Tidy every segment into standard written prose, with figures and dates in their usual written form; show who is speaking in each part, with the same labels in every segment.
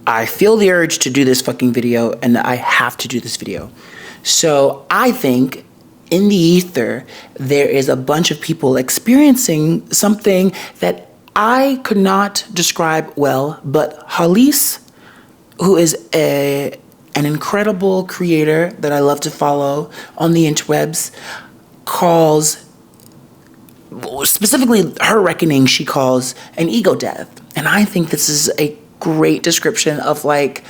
Speaker 1: I feel the urge to do this fucking video, and I have to do this video. So I think in the ether, there is a bunch of people experiencing something that I could not describe well, but Halise, who is an incredible creator that I love to follow on the interwebs, calls, specifically her reckoning, she calls an ego death. And I think this is a great description of like,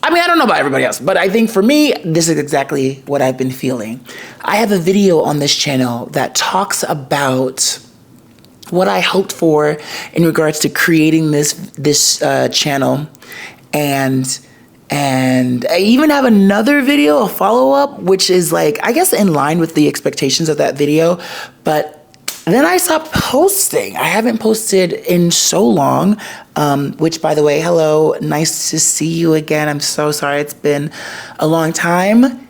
Speaker 1: I mean, I don't know about everybody else, but I think for me, this is exactly what I've been feeling. I have a video on this channel that talks about what I hoped for in regards to creating this channel, and I even have another video, a follow-up, which is like, I guess in line with the expectations of that video, but then I stopped posting. I haven't posted in so long, which, by the way, hello, nice to see you again. I'm so sorry, it's been a long time.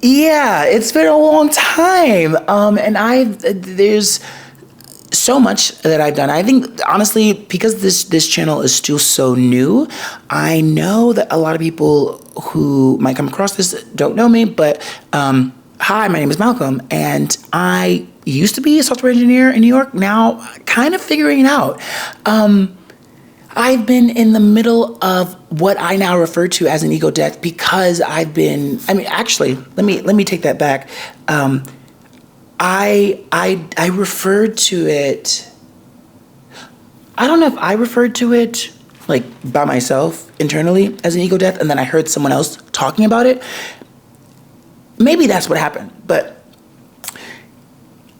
Speaker 1: Yeah, it's been a long time. And there's so much that I've done. I think, honestly, because this channel is still so new, I know that a lot of people who might come across this don't know me, but hi, my name is Malcolm, and I used to be a software engineer in New York, now kind of figuring it out. I've been in the middle of what I now refer to as an ego death because actually, let me take that back. I referred to it, I don't know if I referred to it like by myself internally as an ego death, and then I heard someone else talking about it. Maybe that's what happened, but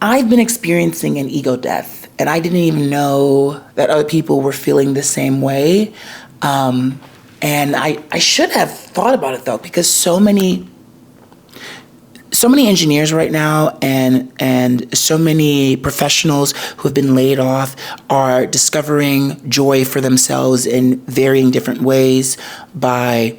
Speaker 1: I've been experiencing an ego death, and I didn't even know that other people were feeling the same way. And I should have thought about it though, because so many engineers right now and so many professionals who have been laid off are discovering joy for themselves in varying different ways by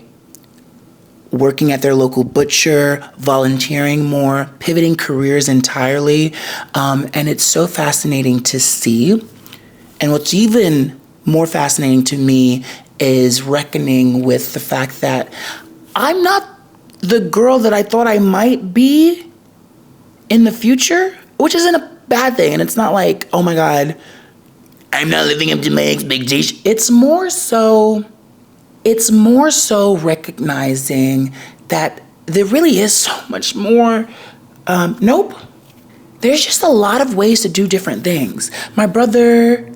Speaker 1: working at their local butcher, volunteering more, pivoting careers entirely. And it's so fascinating to see. And what's even more fascinating to me is reckoning with the fact that I'm not the girl that I thought I might be in the future, which isn't a bad thing. And it's not like, oh my God, I'm not living up to my expectations. It's more so recognizing that there really is so much more. Nope. There's just a lot of ways to do different things. My brother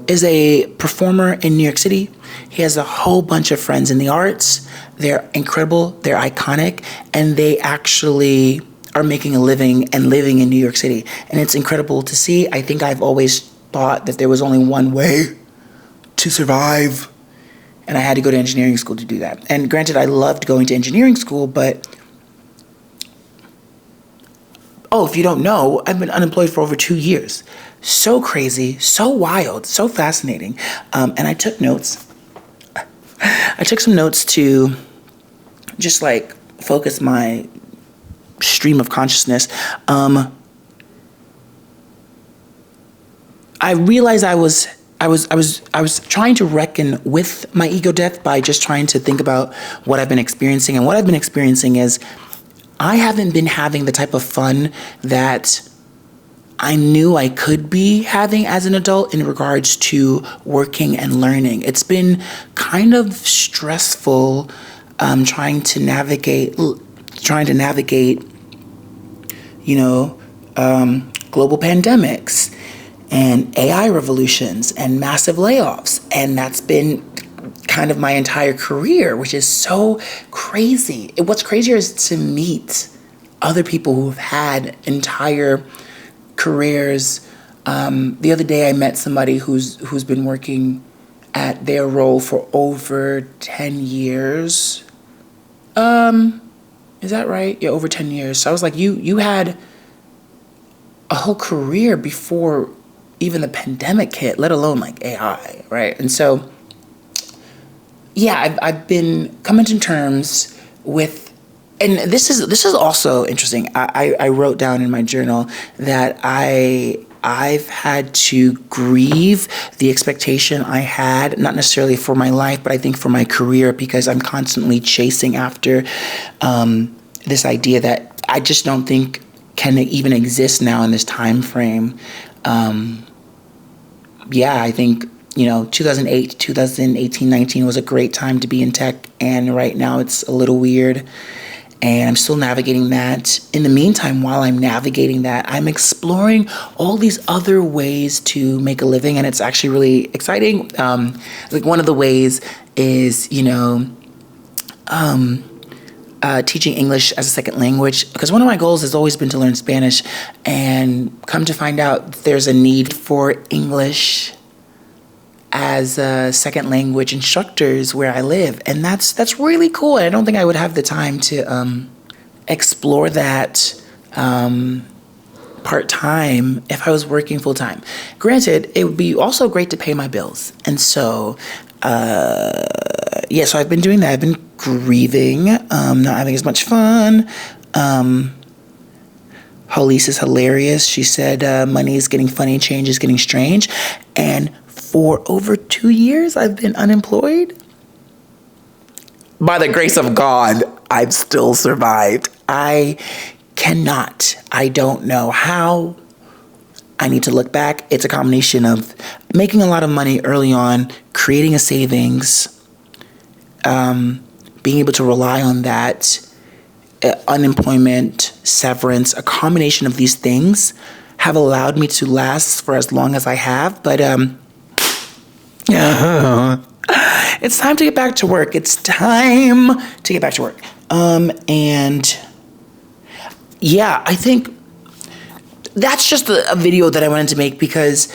Speaker 1: is a performer in New York City. He has a whole bunch of friends in the arts. They're incredible, they're iconic, and they actually are making a living and living in New York City. And it's incredible to see. I think I've always thought that there was only one way to survive, and I had to go to engineering school to do that. And granted, I loved going to engineering school, but if you don't know, I've been unemployed for over 2 years. So crazy, so wild, so fascinating. And I took notes. I took some notes to just like focus my stream of consciousness. I realized I was trying to reckon with my ego death by just trying to think about what I've been experiencing. And what I've been experiencing is I haven't been having the type of fun that I knew I could be having as an adult in regards to working and learning. It's been kind of stressful trying to navigate, global pandemics and AI revolutions and massive layoffs. And that's been kind of my entire career, which is so crazy. What's crazier is to meet other people who've had entire careers. The other day I met somebody who's been working at their role for over 10 years. Is that right? Yeah, over 10 years. So I was like, you had a whole career before even the pandemic hit, let alone like AI, right? And so, yeah, I've been coming to terms with and this is also interesting. I wrote down in my journal that I've had to grieve the expectation I had, not necessarily for my life, but I think for my career, because I'm constantly chasing after this idea that I just don't think can even exist now in this time frame. I think, 2008, 2018, 19 was a great time to be in tech, and right now it's a little weird. And I'm still navigating that. In the meantime, while I'm navigating that, I'm exploring all these other ways to make a living, and it's actually really exciting. Like one of the ways is, teaching English as a second language, because one of my goals has always been to learn Spanish, and come to find out there's a need for English as a second language instructors where I live. And that's really cool. And I don't think I would have the time to explore that part-time if I was working full-time. Granted, it would be also great to pay my bills. And so, so I've been doing that. I've been grieving, not having as much fun. Holise is hilarious. She said, money is getting funny, change is getting strange. And for over 2 years, I've been unemployed. By the grace of God, I've still survived. I don't know how. I need to look back. It's a combination of making a lot of money early on, creating a savings, being able to rely on that, unemployment, severance, a combination of these things have allowed me to last for as long as I have. But it's time to get back to work. It's time to get back to work. I think that's just a video that I wanted to make because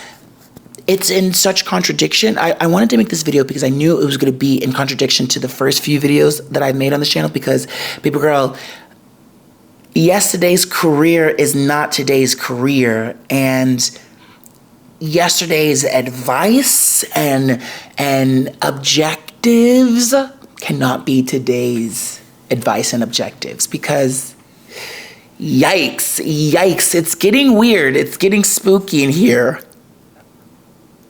Speaker 1: it's in such contradiction. I wanted to make this video because I knew it was going to be in contradiction to the first few videos that I've made on this channel, because, baby girl, yesterday's career is not today's career, and yesterday's advice and objectives cannot be today's advice and objectives, because yikes, it's getting weird, it's getting spooky in here.